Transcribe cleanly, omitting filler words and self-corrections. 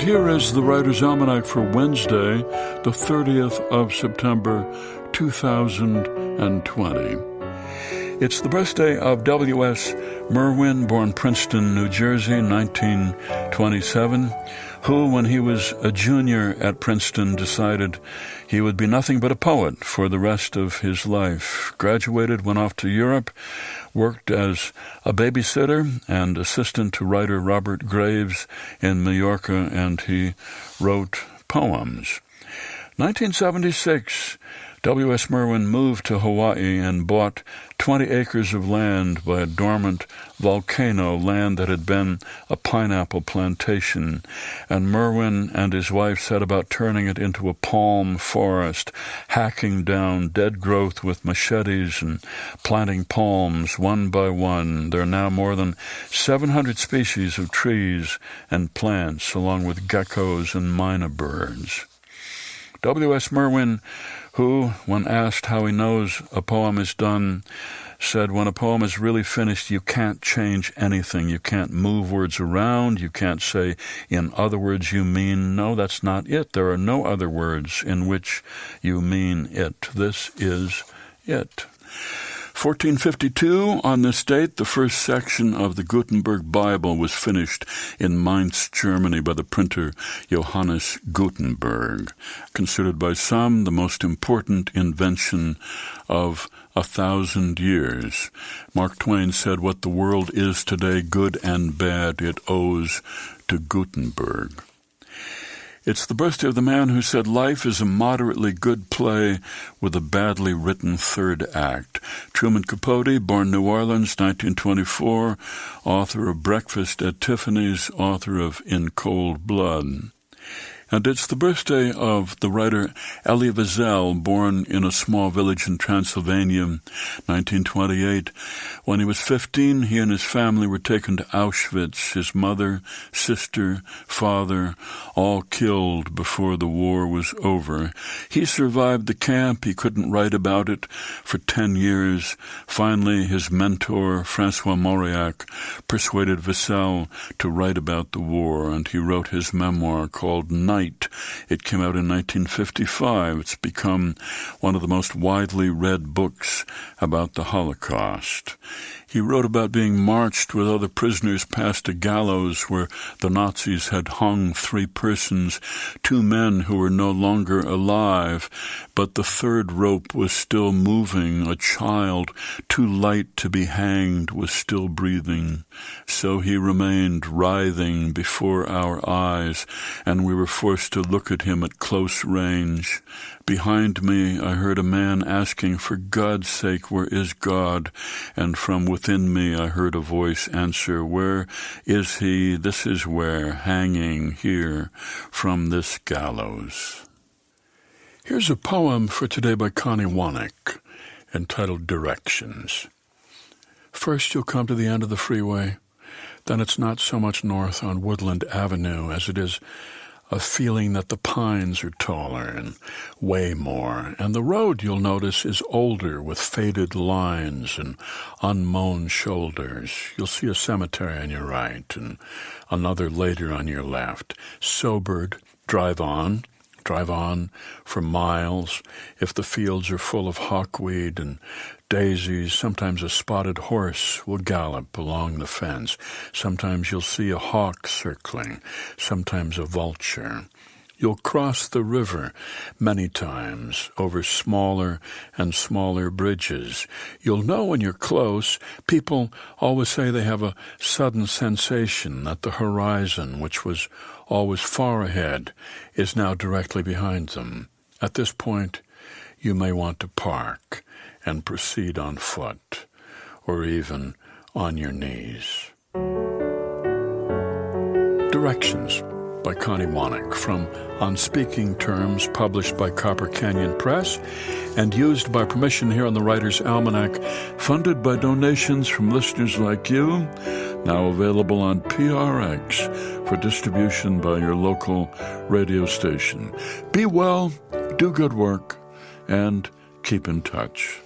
here is the Writer's Almanac for Wednesday, the 30th of September, 2020. It's the birthday of W.S. Merwin, born Princeton, New Jersey, 1927, who, when he was a junior at Princeton, decided he would be nothing but a poet for the rest of his life. Graduated, went off to Europe, worked as a babysitter and assistant to writer Robert Graves in Mallorca, and he wrote poems. 1976, W.S. Merwin moved to Hawaii and bought 20 acres of land by a dormant volcano, land that had been a pineapple plantation. And Merwin and his wife set about turning it into a palm forest, hacking down dead growth with machetes and planting palms one by one. There are now more than 700 species of trees and plants, along with geckos and mynah birds. W.S. Merwin, who, when asked how he knows a poem is done, said, when a poem is really finished, you can't change anything. You can't move words around. You can't say, in other words you mean. No, that's not it. There are no other words in which you mean it. This is it. 1452, on this date, the first section of the Gutenberg Bible was finished in Mainz, Germany, by the printer Johannes Gutenberg, considered by some the most important invention of 1,000 years. Mark Twain said, what the world is today, good and bad, it owes to Gutenberg. It's the birthday of the man who said life is a moderately good play with a badly written third act. Truman Capote, born New Orleans, 1924, author of Breakfast at Tiffany's, author of In Cold Blood. And it's the birthday of the writer Elie Wiesel, born in a small village in Transylvania, 1928. When he was 15, he and his family were taken to Auschwitz, his mother, sister, father, all killed before the war was over. He survived the camp. He couldn't write about it for 10 years. Finally, his mentor, Francois Mauriac, persuaded Wiesel to write about the war, and he wrote his memoir called Night. It came out in 1955. It's become one of the most widely read books about the Holocaust. He wrote about being marched with other prisoners past a gallows where the Nazis had hung 3 persons, 2 men who were no longer alive, but the third rope was still moving. A child, too light to be hanged, was still breathing. So he remained writhing before our eyes, and we were forced to look at him at close range. Behind me, I heard a man asking, for God's sake, where is God? And from within me, I heard a voice answer, where is he? This is where, hanging here from this gallows. Here's a poem for today by Connie Wannick, entitled Directions. First, you'll come to the end of the freeway. Then it's not so much north on Woodland Avenue as it is a feeling that the pines are taller and weigh more, and the road, you'll notice, is older with faded lines and unmown shoulders. You'll see a cemetery on your right and another later on your left. Sobered, drive on for miles. If the fields are full of hawkweed and daisies, sometimes a spotted horse will gallop along the fence. Sometimes you'll see a hawk circling, sometimes a vulture. You'll cross the river many times over smaller and smaller bridges. You'll know when you're close. People always say they have a sudden sensation that the horizon, which was always far ahead, is now directly behind them. At this point, you may want to park and proceed on foot, or even on your knees. Directions by Connie Wannick, from On Speaking Terms, published by Copper Canyon Press and used by permission here on the Writer's Almanac, funded by donations from listeners like you, now available on PRX for distribution by your local radio station. Be well, do good work, and keep in touch.